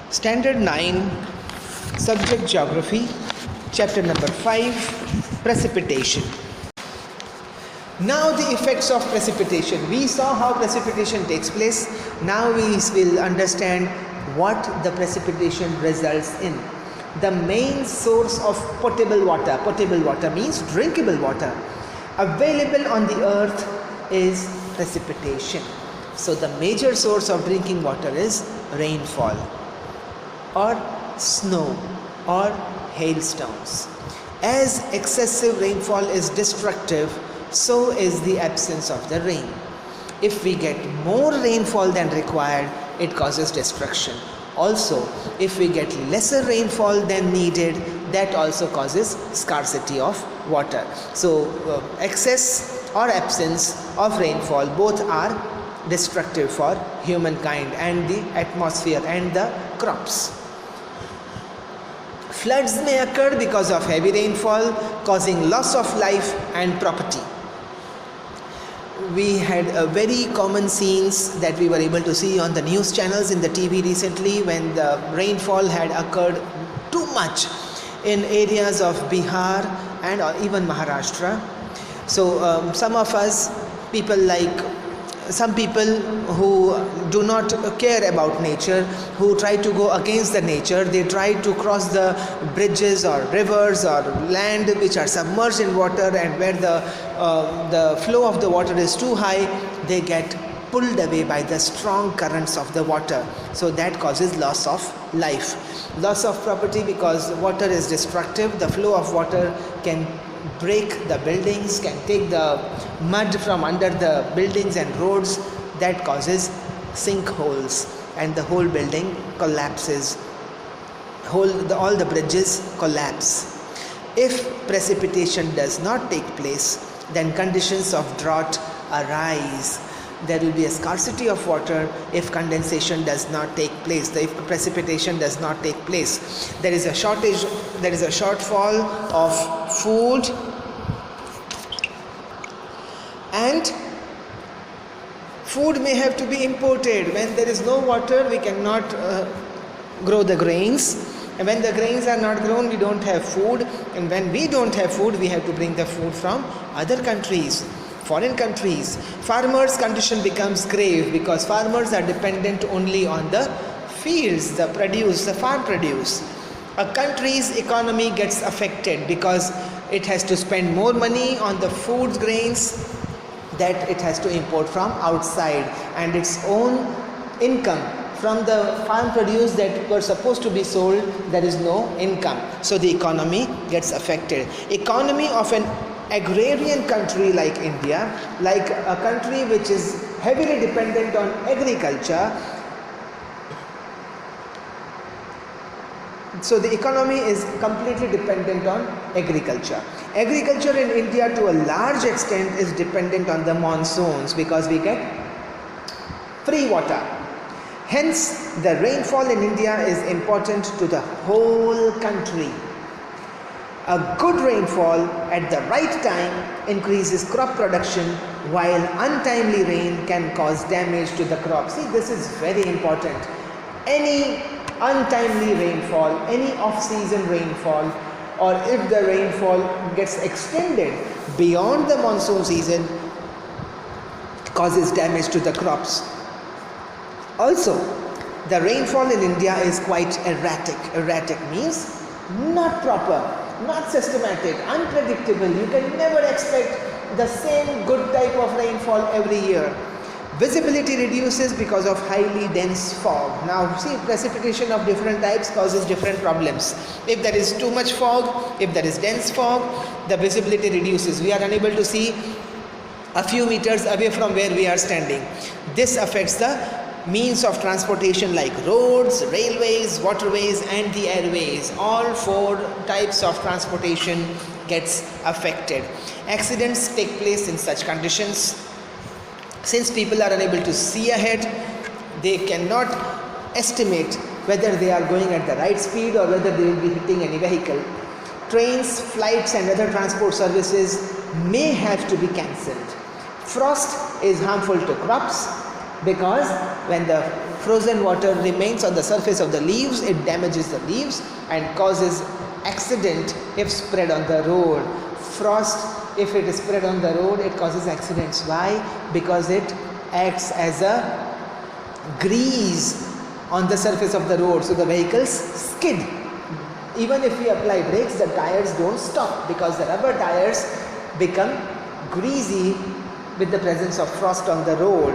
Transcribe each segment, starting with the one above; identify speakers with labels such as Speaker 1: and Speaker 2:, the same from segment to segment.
Speaker 1: Standard 9, Subject Geography, Chapter number 5, Precipitation. Now the effects of precipitation. We saw how precipitation takes place. Now we will understand what the precipitation results in. The main source of potable water means drinkable water, available on the earth is precipitation. So the major source of drinking water is rainfall or snow or hailstones. As excessive rainfall is destructive, so is the absence of the rain. If we get more rainfall than required, it causes destruction. Also, if we get lesser rainfall than needed, that also causes scarcity of water. So, excess or absence of rainfall both are destructive for humankind and the atmosphere and the crops. Floods may occur because of heavy rainfall, causing loss of life and property. We had very common scenes that we were able to see on the news channels in the TV recently when the rainfall had occurred too much in areas of Bihar and even Maharashtra. So some of us, some people who do not care about nature, who try to go against the nature, they try to cross the bridges or rivers or land which are submerged in water, and where the flow of the water is too high, they get pulled away by the strong currents of the water. So that causes loss of life, loss of property, because water is destructive. The flow of water can break the buildings, can take the mud from under the buildings and roads. That causes sinkholes and the whole building collapses. All the bridges collapse. If precipitation does not take place, then conditions of drought arise. There will be a scarcity of water if condensation does not take place, if precipitation does not take place. There is a shortage, there is a shortfall of food, and food may have to be imported. When there is no water, we cannot grow the grains, and when the grains are not grown, we don't have food, and when we don't have food, we have to bring the food from other countries, foreign countries. Farmers' condition becomes grave because farmers are dependent only on the fields, the produce, the farm produce. A country's economy gets affected because it has to spend more money on the food grains that it has to import from outside, and its own income from the farm produce that were supposed to be sold, there is no income. So the economy gets affected. Economy of an agrarian country like India, like a country which is heavily dependent on agriculture, so the economy is completely dependent on agriculture. Agriculture in India to a large extent is dependent on the monsoons because we get free water. Hence, the rainfall in India is important to the whole country. A good rainfall at the right time increases crop production, while untimely rain can cause damage to the crop. See, this is very important. Any untimely rainfall, any off-season rainfall, or if the rainfall gets extended beyond the monsoon season, causes damage to the crops. Also, the rainfall in India is quite erratic. Erratic means not proper, not systematic, unpredictable. You can never expect the same good type of rainfall every year. Visibility reduces because of highly dense fog. Now see, precipitation of different types causes different problems. If there is too much fog, if there is dense fog, the visibility reduces. We are unable to see a few meters away from where we are standing. This affects the means of transportation like roads, railways, waterways and the airways. All four types of transportation gets affected. Accidents take place in such conditions. Since people are unable to see ahead, they cannot estimate whether they are going at the right speed or whether they will be hitting any vehicle. Trains, flights and other transport services may have to be cancelled. Frost is harmful to crops because when the frozen water remains on the surface of the leaves, it damages the leaves and causes accident if spread on the road. Frost, if it is spread on the road, it causes accidents. Why? Because it acts as a grease on the surface of the road, so the vehicles skid. Even if we apply brakes, the tires don't stop because the rubber tires become greasy with the presence of frost on the road.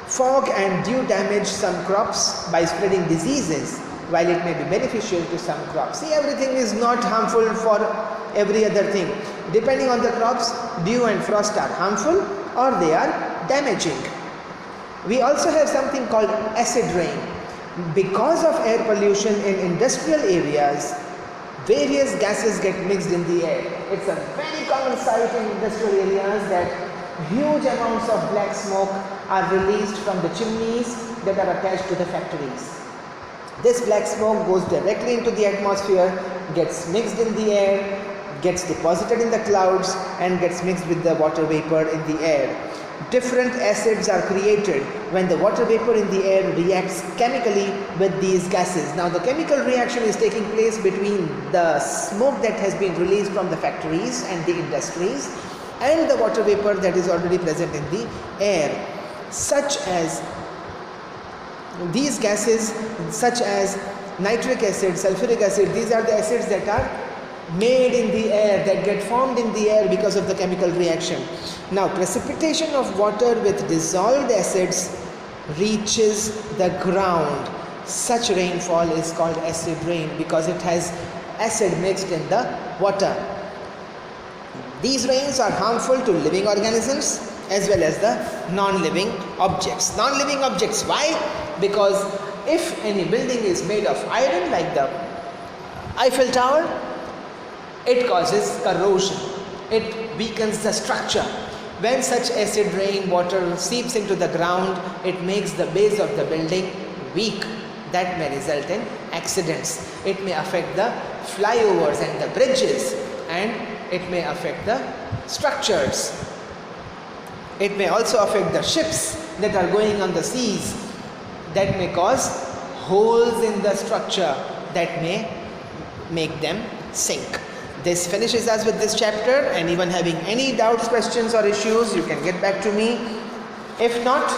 Speaker 1: Fog and dew damage some crops by spreading diseases, while it may be beneficial to some crops. See, everything is not harmful for every other thing. Depending on the crops, dew and frost are harmful or they are damaging. We also have something called acid rain. Because of air pollution in industrial areas, various gases get mixed in the air. It's a very common sight in industrial areas that huge amounts of black smoke are released from the chimneys that are attached to the factories. This black smoke goes directly into the atmosphere, gets mixed in the air, gets deposited in the clouds and gets mixed with the water vapor in the air. Different acids are created when the water vapor in the air reacts chemically with these gases. Now the chemical reaction is taking place between the smoke that has been released from the factories and the industries and the water vapor that is already present in the air, such as these gases such as nitric acid, sulfuric acid. These are the acids that are made in the air, that get formed in the air because of the chemical reaction. Now precipitation of water with dissolved acids reaches the ground. Such rainfall is called acid rain because it has acid mixed in the water. These rains are harmful to living organisms as well as the non-living objects. Non-living objects, why? Because if any building is made of iron like the Eiffel Tower, it causes corrosion, it weakens the structure. When such acid rain water seeps into the ground, it makes the base of the building weak. That may result in accidents. It may affect the flyovers and the bridges, and it may affect the structures. It may also affect the ships that are going on the seas. That may cause holes in the structure that may make them sink. This finishes us with this chapter. Anyone having any doubts, questions or issues, you can get back to me. If not,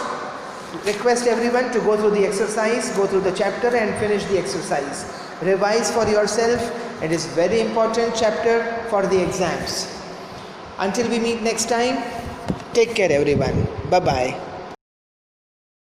Speaker 1: request everyone to go through the exercise, go through the chapter and finish the exercise. Revise for yourself. It is very important chapter for the exams. Until we meet next time, take care everyone. Bye-bye.